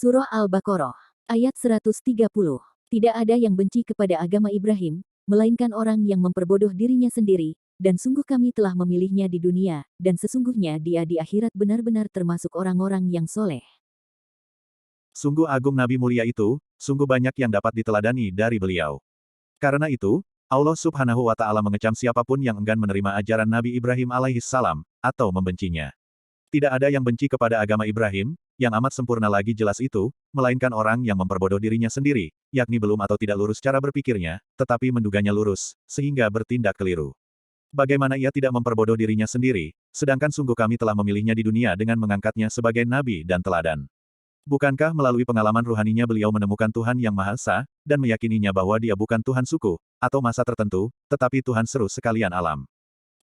Surah Al-Baqarah, ayat 130. Tidak ada yang benci kepada agama Ibrahim, melainkan orang yang memperbodoh dirinya sendiri, dan sungguh kami telah memilihnya di dunia, dan sesungguhnya dia di akhirat benar-benar termasuk orang-orang yang soleh. Sungguh agung Nabi mulia itu, sungguh banyak yang dapat diteladani dari beliau. Karena itu, Allah Subhanahu wa Ta'ala mengecam siapapun yang enggan menerima ajaran Nabi Ibrahim alaihissalam, atau membencinya. Tidak ada yang benci kepada agama Ibrahim, yang amat sempurna lagi jelas itu, melainkan orang yang memperbodoh dirinya sendiri, yakni belum atau tidak lurus cara berpikirnya, tetapi menduganya lurus, sehingga bertindak keliru. Bagaimana ia tidak memperbodoh dirinya sendiri, sedangkan sungguh kami telah memilihnya di dunia dengan mengangkatnya sebagai nabi dan teladan. Bukankah melalui pengalaman ruhaninya beliau menemukan Tuhan yang Maha Esa, dan meyakininya bahwa dia bukan Tuhan suku, atau masa tertentu, tetapi Tuhan seru sekalian alam.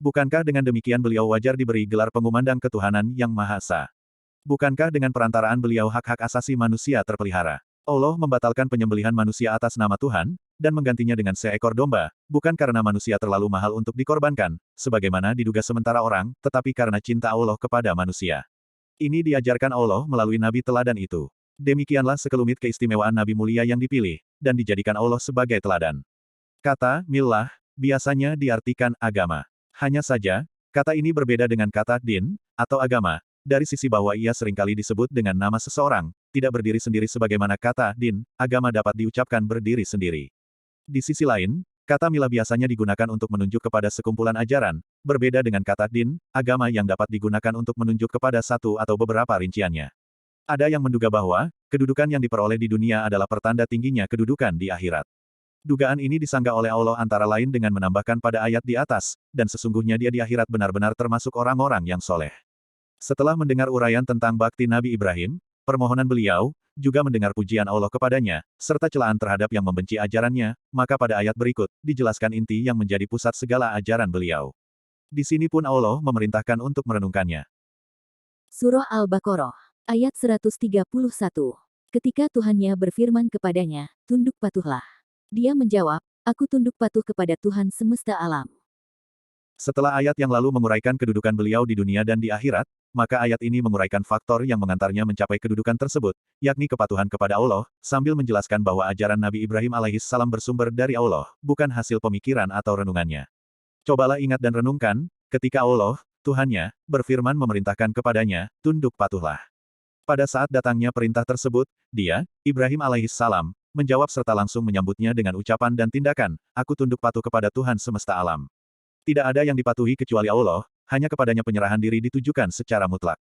Bukankah dengan demikian beliau wajar diberi gelar pengumandang ketuhanan yang Maha Esa? Bukankah dengan perantaraan beliau hak-hak asasi manusia terpelihara? Allah membatalkan penyembelihan manusia atas nama Tuhan, dan menggantinya dengan seekor domba, bukan karena manusia terlalu mahal untuk dikorbankan, sebagaimana diduga sementara orang, tetapi karena cinta Allah kepada manusia. Ini diajarkan Allah melalui nabi teladan itu. Demikianlah sekelumit keistimewaan nabi mulia yang dipilih, dan dijadikan Allah sebagai teladan. Kata millah biasanya diartikan agama. Hanya saja, kata ini berbeda dengan kata din, atau agama, dari sisi bahwa ia seringkali disebut dengan nama seseorang, tidak berdiri sendiri sebagaimana kata din, agama dapat diucapkan berdiri sendiri. Di sisi lain, kata milah biasanya digunakan untuk menunjuk kepada sekumpulan ajaran, berbeda dengan kata din, agama yang dapat digunakan untuk menunjuk kepada satu atau beberapa rinciannya. Ada yang menduga bahwa, kedudukan yang diperoleh di dunia adalah pertanda tingginya kedudukan di akhirat. Dugaan ini disanggah oleh Allah antara lain dengan menambahkan pada ayat di atas, dan sesungguhnya dia di akhirat benar-benar termasuk orang-orang yang soleh. Setelah mendengar uraian tentang bakti Nabi Ibrahim, permohonan beliau, juga mendengar pujian Allah kepadanya, serta celaan terhadap yang membenci ajarannya, maka pada ayat berikut, dijelaskan inti yang menjadi pusat segala ajaran beliau. Di sini pun Allah memerintahkan untuk merenungkannya. Surah Al-Baqarah, ayat 131. Ketika Tuhannya berfirman kepadanya, tunduk patuhlah. Dia menjawab, aku tunduk patuh kepada Tuhan semesta alam. Setelah ayat yang lalu menguraikan kedudukan beliau di dunia dan di akhirat, maka ayat ini menguraikan faktor yang mengantarnya mencapai kedudukan tersebut, yakni kepatuhan kepada Allah, sambil menjelaskan bahwa ajaran Nabi Ibrahim alaihissalam bersumber dari Allah, bukan hasil pemikiran atau renungannya. Cobalah ingat dan renungkan, ketika Allah, Tuhannya, berfirman memerintahkan kepadanya, tunduk patuhlah. Pada saat datangnya perintah tersebut, dia, Ibrahim alaihissalam, menjawab serta langsung menyambutnya dengan ucapan dan tindakan, aku tunduk patuh kepada Tuhan semesta alam. Tidak ada yang dipatuhi kecuali Allah, hanya kepadanya penyerahan diri ditujukan secara mutlak.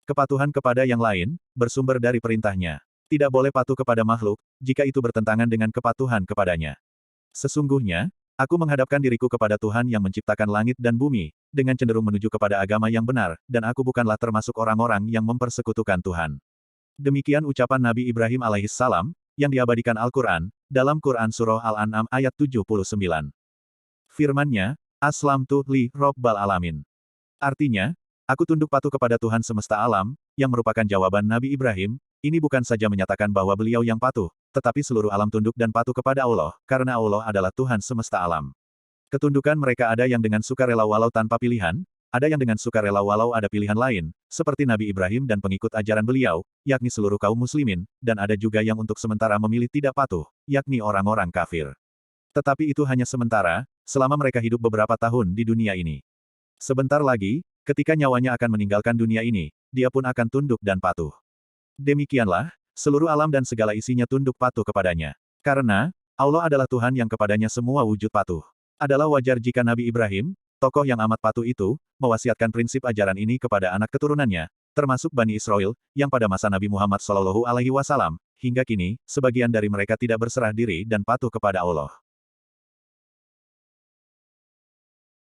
Kepatuhan kepada yang lain, bersumber dari perintahnya. Tidak boleh patuh kepada makhluk, jika itu bertentangan dengan kepatuhan kepadanya. Sesungguhnya, aku menghadapkan diriku kepada Tuhan yang menciptakan langit dan bumi, dengan cenderung menuju kepada agama yang benar, dan aku bukanlah termasuk orang-orang yang mempersekutukan Tuhan. Demikian ucapan Nabi Ibrahim alaihissalam, yang diabadikan Al-Quran, dalam Quran Surah Al-An'am ayat 79. Firman-Nya, Aslamtu li Rabbal Alamin. Artinya, aku tunduk patuh kepada Tuhan semesta alam, yang merupakan jawaban Nabi Ibrahim, ini bukan saja menyatakan bahwa beliau yang patuh, tetapi seluruh alam tunduk dan patuh kepada Allah, karena Allah adalah Tuhan semesta alam. Ketundukan mereka ada yang dengan sukarela walau tanpa pilihan, ada yang dengan sukarela walau ada pilihan lain, seperti Nabi Ibrahim dan pengikut ajaran beliau, yakni seluruh kaum muslimin, dan ada juga yang untuk sementara memilih tidak patuh, yakni orang-orang kafir. Tetapi itu hanya sementara, selama mereka hidup beberapa tahun di dunia ini. Sebentar lagi, ketika nyawanya akan meninggalkan dunia ini, dia pun akan tunduk dan patuh. Demikianlah, seluruh alam dan segala isinya tunduk patuh kepadanya. Karena, Allah adalah Tuhan yang kepadanya semua wujud patuh. Adalah wajar jika Nabi Ibrahim, tokoh yang amat patuh itu, mewasiatkan prinsip ajaran ini kepada anak keturunannya, termasuk Bani Israel, yang pada masa Nabi Muhammad SAW, hingga kini, sebagian dari mereka tidak berserah diri dan patuh kepada Allah.